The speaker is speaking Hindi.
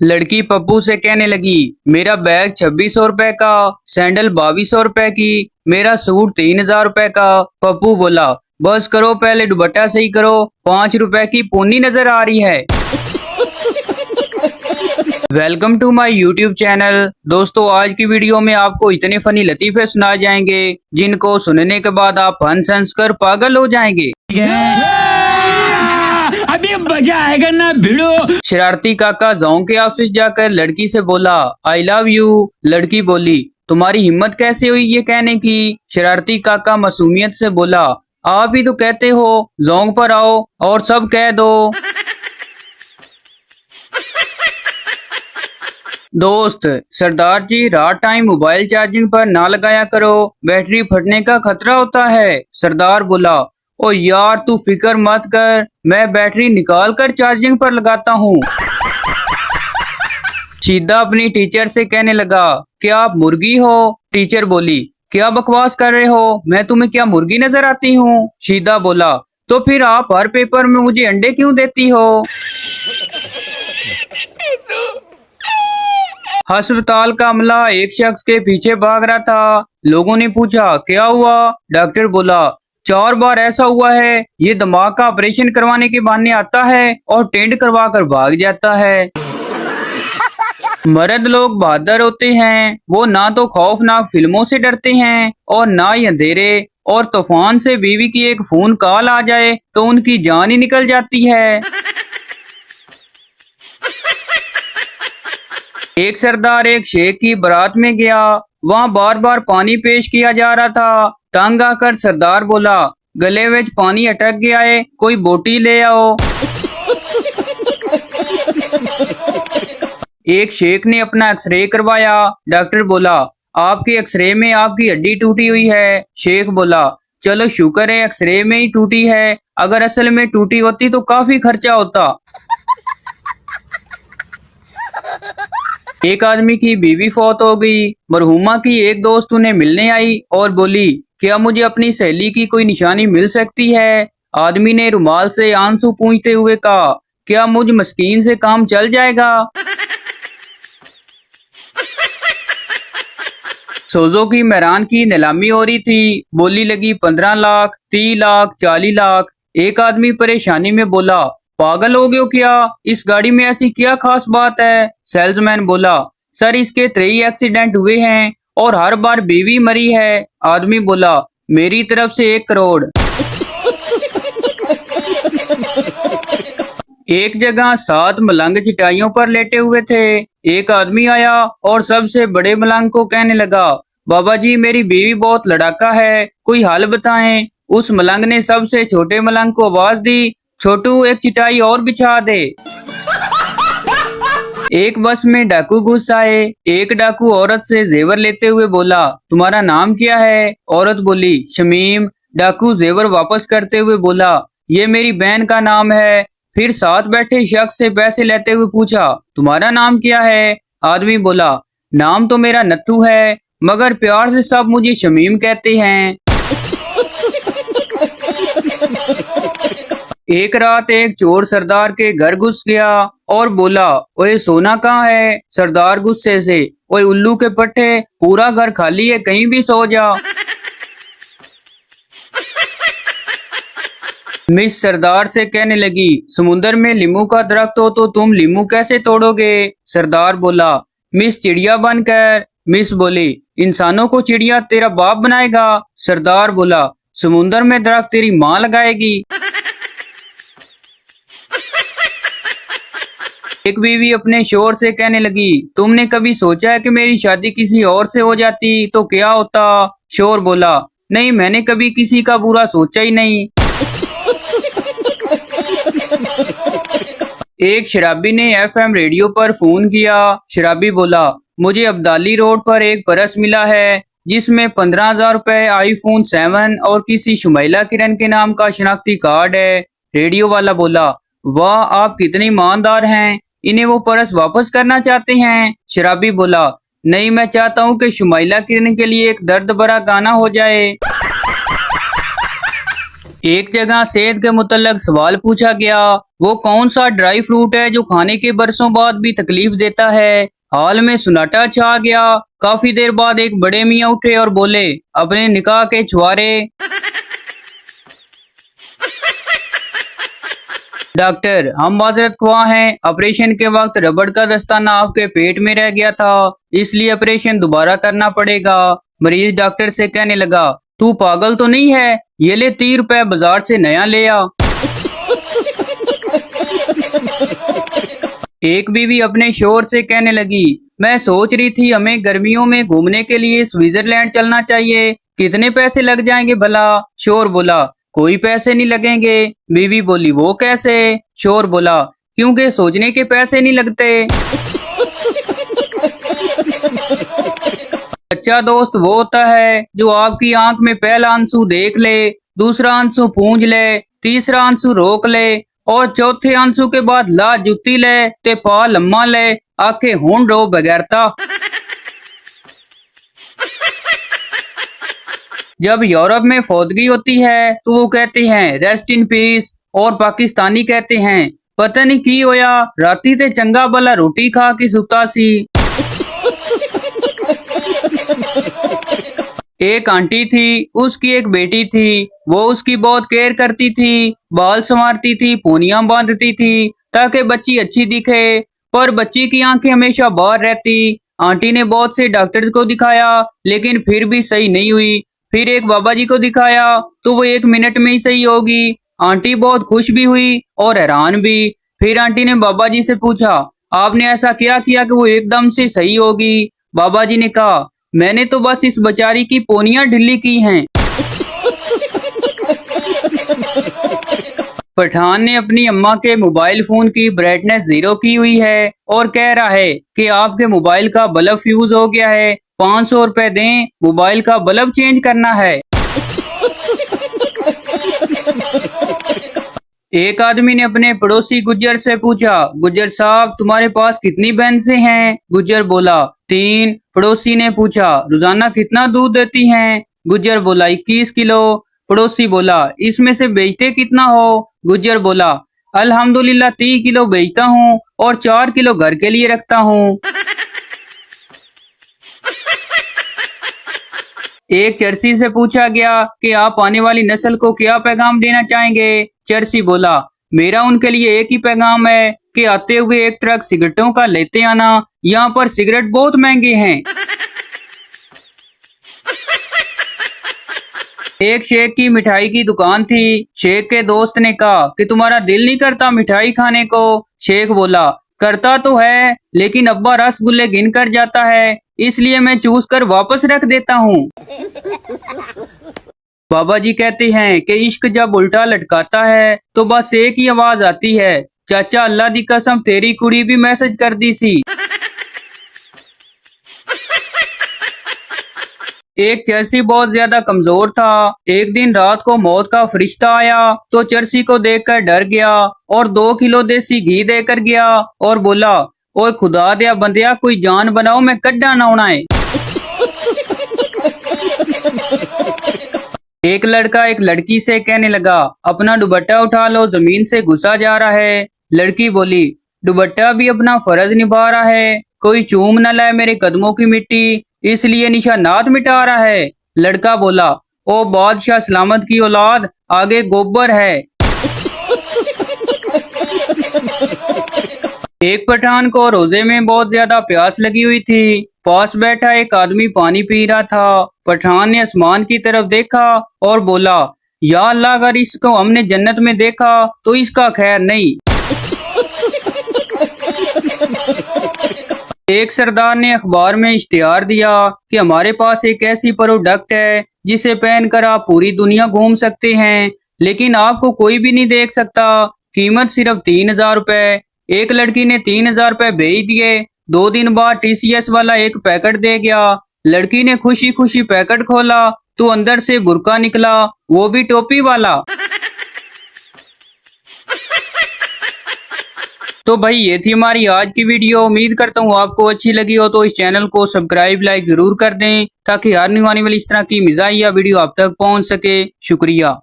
लड़की पप्पू से कहने लगी, मेरा बैग 2600 रुपए का, सैंडल 2200 रुपए की, मेरा सूट 3000 रुपए का। पप्पू बोला, बस करो, पहले दुपट्टा सही करो, 5 रुपए की पूनी नजर आ रही है। Welcome to my YouTube channel. दोस्तों, आज की वीडियो में आपको इतने फनी लतीफे सुनाए जाएंगे जिनको सुनने के बाद आप हंस हंस कर पागल हो जाएंगे। अभी मजा आएगा ना भिड़ो। शरारती काका जोंग के ऑफिस जाकर लड़की से बोला, आई लव यू। लड़की बोली, तुम्हारी हिम्मत कैसे हुई ये कहने की। शरारती काका मासूमियत से बोला, आप ही तो कहते हो जोंग पर आओ और सब कह दो। दोस्त, सरदार जी रात टाइम मोबाइल चार्जिंग पर ना लगाया करो, बैटरी फटने का खतरा होता है। सरदार बोला, ओ यार तू फिक्र मत कर, मैं बैटरी निकाल कर चार्जिंग पर लगाता हूँ। सीधा अपनी टीचर से कहने लगा, क्या आप मुर्गी हो। टीचर बोली, क्या बकवास कर रहे हो, मैं तुम्हें क्या मुर्गी नजर आती हूँ। सीधा बोला, तो फिर आप हर पेपर में मुझे अंडे क्यों देती हो। अस्पताल का अमला एक शख्स के पीछे भाग रहा था। लोगों ने पूछा, क्या हुआ। डॉक्टर बोला, 4 बार ऐसा हुआ है, ये दिमाग का ऑपरेशन करवाने के बहाने आता है और टेंट करवा कर भाग जाता है। मर्द लोग बहादुर होते हैं, वो ना तो खौफनाक फिल्मों से डरते हैं और ना ही अंधेरे और तूफान से। बीवी की एक फोन कॉल आ जाए तो उनकी जान ही निकल जाती है। एक सरदार एक शेख की बारात में गया, वहाँ बार बार पानी पेश किया जा रहा था। तंग आकर सरदार बोला, गले में पानी अटक गया है, कोई बोटी ले आओ। एक शेख ने अपना एक्सरे करवाया। डॉक्टर बोला, आपके एक्सरे में आपकी हड्डी टूटी हुई है। शेख बोला, चलो शुक्र है एक्सरे में ही टूटी है, अगर असल में टूटी होती तो काफी खर्चा होता। एक आदमी की बीवी फौत हो गई। मरहुमा की एक दोस्त उन्हें मिलने आई और बोली, क्या मुझे अपनी सहेली की कोई निशानी मिल सकती है। आदमी ने रुमाल से आंसू पूंछते हुए कहा, क्या मुझ मस्कीन से काम चल जाएगा। सोजो की मेहरान की नीलामी हो रही थी। बोली लगी, 15 लाख, 30 लाख, 40 लाख। एक आदमी परेशानी में बोला, पागल हो गए हो क्या, इस गाड़ी में ऐसी क्या खास बात है। सेल्समैन बोला, सर इसके 3 एक्सीडेंट हुए हैं और हर बार बीवी मरी है। आदमी बोला, मेरी तरफ से 1 करोड़। एक जगह 7 मलंग चटाइयों पर लेटे हुए थे। एक आदमी आया और सबसे बड़े मलंग को कहने लगा, बाबा जी मेरी बीवी बहुत लड़ाका है, कोई हल बताएं। उस मलंग ने सबसे छोटे मलंग को आवाज दी, छोटू एक चटाई और बिछा दे। एक बस में डाकू घुस आए। एक डाकू औरत से जेवर लेते हुए बोला, तुम्हारा नाम क्या है। औरत बोली, शमीम। डाकू जेवर वापस करते हुए बोला, ये मेरी बहन का नाम है। फिर साथ बैठे शख्स से पैसे लेते हुए पूछा, तुम्हारा नाम क्या है। आदमी बोला, नाम तो मेरा नत्थू है, मगर प्यार से सब मुझे शमीम कहते हैं। एक रात एक चोर सरदार के घर घुस गया और बोला, ओए सोना कहाँ है। सरदार गुस्से से, ओए उल्लू के पट्टे, पूरा घर खाली है, कहीं भी सो जा। मिस सरदार से कहने लगी, समुद्र में लीमू का दरख्त हो तो तुम लीमू कैसे तोड़ोगे। सरदार बोला, मिस चिड़िया बनकर। मिस बोली, इंसानों को चिड़िया तेरा बाप बनाएगा। सरदार बोला, समुद्र में दरख्त तेरी माँ लगाएगी। एक बीवी अपने शोहर से कहने लगी, तुमने कभी सोचा है कि मेरी शादी किसी और से हो जाती तो क्या होता। शोहर बोला, नहीं मैंने कभी किसी का बुरा सोचा ही नहीं। एक शराबी ने एफएम रेडियो पर फोन किया। शराबी बोला, मुझे अब्दाली रोड पर एक पर्स मिला है जिसमें 15,000 रुपए, आईफोन 7 और किसी शुमाइला किरण के नाम का शनाख्ती कार्ड है। रेडियो वाला बोला, वाह आप कितने ईमानदार हैं, इन्हें वो पर्स वापस करना चाहते हैं। शराबी बोला, नहीं मैं चाहता हूँ कि शुमाइला किरण के लिए एक दर्द भरा गाना हो जाए। एक जगह सेहत के मुतल्लक सवाल पूछा गया, वो कौन सा ड्राई फ्रूट है जो खाने के बरसों बाद भी तकलीफ देता है। हाल में सन्नाटा छा गया। काफी देर बाद एक बड़े मियाँ उठे और बोले, अपने निकाह के छुआरे। डॉक्टर, हम माजरत ख्वाह हैं, ऑपरेशन के वक्त रबड़ का दस्ताना आपके पेट में रह गया था, इसलिए ऑपरेशन दोबारा करना पड़ेगा। मरीज डॉक्टर से कहने लगा, तू पागल तो नहीं है, ये ले 30 रुपए बाजार से नया ले आ। एक बीवी अपने शोहर से कहने लगी, मैं सोच रही थी हमें गर्मियों में घूमने के लिए स्विट्जरलैंड चलना चाहिए, कितने पैसे लग जाएंगे भला। शोहर बोला, कोई पैसे नहीं लगेंगे। बीवी बोली, वो कैसे। शोहर बोला, क्योंकि सोचने के पैसे नहीं लगते। सच्चा दोस्त वो होता है जो आपकी आंख में पहला आंसू देख ले, दूसरा आंसू पूंछ ले, तीसरा आंसू रोक ले और चौथे आंसू के बाद ला जुत्ती ले ते पा लम्मा ले, आके हुन रो बगैरता। जब यूरोप में फौतगी होती है तो वो कहते हैं रेस्ट इन पीस, और पाकिस्तानी कहते हैं पता नहीं की होया, राती ते चंगा भला रोटी खा के सुता सी। एक आंटी थी, उसकी एक बेटी थी, वो उसकी बहुत केयर करती थी, बाल संवारती थी, पूनियां बांधती थी ताकि बच्ची अच्छी दिखे, पर बच्ची की आंखें हमेशा बाहर रहती। आंटी ने बहुत से डॉक्टर्स को दिखाया लेकिन फिर भी सही नहीं हुई। फिर एक बाबा जी को दिखाया तो वो 1 मिनट में ही सही होगी। आंटी बहुत खुश भी हुई और हैरान भी। फिर आंटी ने बाबा जी से पूछा, आपने ऐसा क्या किया कि वो एकदम से सही होगी। बाबा जी ने कहा, मैंने तो बस इस बेचारी की पोनियां ढीली की हैं। पठान ने अपनी अम्मा के मोबाइल फोन की ब्राइटनेस 0 की हुई है और कह रहा है कि आपके मोबाइल का बल्ब फ्यूज हो गया है, 500 रुपए दें, मोबाइल का बल्ब चेंज करना है। एक आदमी ने अपने पड़ोसी गुज्जर से पूछा, गुज्जर साहब तुम्हारे पास कितनी भैंसें हैं। गुज्जर बोला, 3। पड़ोसी ने पूछा, रोजाना कितना दूध देती हैं। गुज्जर बोला, 21 किलो। पड़ोसी बोला, इसमें से बेचते कितना हो। गुज्जर बोला, अल्हम्दुलिल्लाह 30 किलो बेचता हूँ और 4 किलो घर के लिए रखता हूँ। एक चरसी से पूछा गया कि आप आने वाली नस्ल को क्या पैगाम देना चाहेंगे। चरसी बोला, मेरा उनके लिए एक ही पैगाम है कि आते हुए एक ट्रक सिगरेटों का लेते आना, यहाँ पर सिगरेट बहुत महंगे हैं। एक शेख की मिठाई की दुकान थी। शेख के दोस्त ने कहा कि तुम्हारा दिल नहीं करता मिठाई खाने को। शेख बोला, करता तो है लेकिन अब्बा रसगुल्ले गिन कर जाता है, इसलिए मैं चूस कर वापस रख देता हूँ। बाबा जी कहते हैं कि इश्क जब उल्टा लटकाता है तो बस एक ही आवाज आती है, चाचा अल्लाह दी कसम तेरी कुड़ी भी मैसेज कर दी सी। एक चरसी बहुत ज्यादा कमजोर था। एक दिन रात को मौत का फरिश्ता आया तो चरसी को देखकर डर गया और 2 किलो देसी घी देकर गया और बोला, ओए खुदा दिया बंदिया कोई जान बनाओ, मैं कड्डा ना उड़ाए। एक लड़का एक लड़की से कहने लगा, अपना दुपट्टा उठा लो, जमीन से घुसा जा रहा है। लड़की बोली, दुपट्टा भी अपना फर्ज निभा रहा है, कोई चूम न लाए मेरे कदमों की मिट्टी, इसलिए निशानात मिटा रहा है। लड़का बोला, ओ बादशाह सलामत की औलाद, आगे गोबर है। एक पठान को रोजे में बहुत ज्यादा प्यास लगी हुई थी। पास बैठा एक आदमी पानी पी रहा था। पठान ने आसमान की तरफ देखा और बोला, या अल्लाह अगर इसको हमने जन्नत में देखा तो इसका खैर नहीं। एक सरदार ने अखबार में इश्तिहार दिया कि हमारे पास एक ऐसी प्रोडक्ट है जिसे पहनकर आप पूरी दुनिया घूम सकते हैं, लेकिन आपको कोई भी नहीं देख सकता, कीमत सिर्फ 3000 रुपए। एक लड़की ने 3000 रुपए भेज दिए। 2 दिन बाद टीसीएस वाला एक पैकेट दे गया। लड़की ने खुशी खुशी पैकेट खोला तो अंदर से बुर्का निकला, वो भी टोपी वाला। तो भाई ये थी हमारी आज की वीडियो। उम्मीद करता हूँ आपको अच्छी लगी हो, तो इस चैनल को सब्सक्राइब लाइक जरूर कर दें ताकि हर आने वाली इस तरह की मिजाहिया वीडियो आप तक पहुँच सके। शुक्रिया।